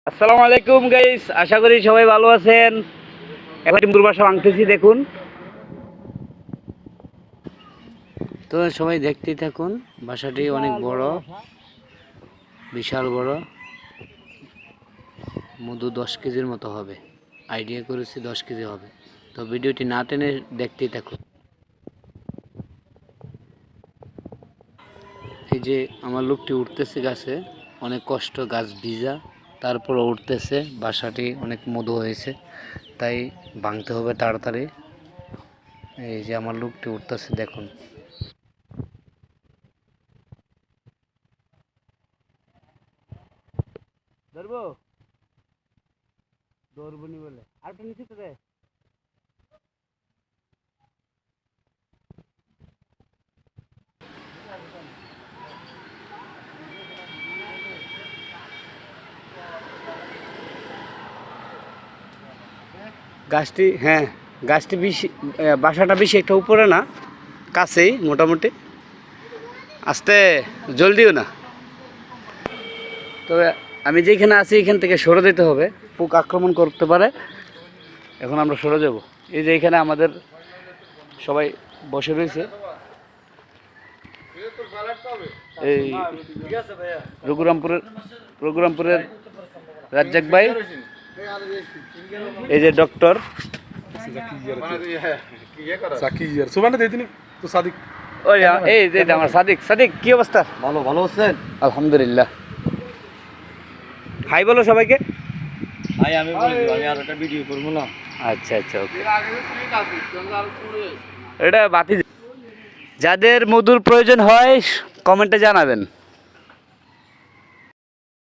আসসালামু আলাইকুম গাইস, আশা করি সবাই ভালো আছেন। এখন টিমুর বাসা ভাঙতেছি, দেখুন তো সবাই দেখতেই থাকুন। বাসাটি অনেক বড়, বিশাল বড়, মধু 10 কেজির মতো হবে। আইডিয়া করেছি 10 কেজি হবে। তো ভিডিওটি না টেনে দেখতেই থাকুন। এই যে আমার লোকটি উঠতেছে গাছে, অনেক কষ্ট, গাছ ভিজা, তারপরে উঠতেছে। বাসাটি অনেক মধু হয়েছে, তাই ভাঙতে হবে তাড়াতাড়ি। এই যে আমার লোকটি উঠতেছে, দেখুন। ধরবো ধরবনি বলে আর একটা নিচে রে। গাছটি, হ্যাঁ, গাছটি বেশি, বাসাটা বেশি একটা উপরে না, কাছেই মোটামুটি। আস্তে, জলদিও না। তবে আমি যেখানে আছি এখান থেকে সরে যেতে হবে, পোক আক্রমণ করতে পারে। এখন আমরা সরে যাব। এই যে এখানে আমাদের সবাই বসে রয়েছে। এই রঘুরামপুরের রাজ্জাক ভাই, এই যে ডক্টর ওই, এই যে আমার সাদিক। সাদিক, কি অবস্থা? ভালো ভালো আছেন? আলহামদুলিল্লাহ। হাই বলো সবাইকে। ভাই আমি আর একটা ভিডিও করবো না। আচ্ছা আচ্ছা, ওকে। এটা বাতি। যাদের মধুর প্রয়োজন হয় কমেন্টে জানাবেন।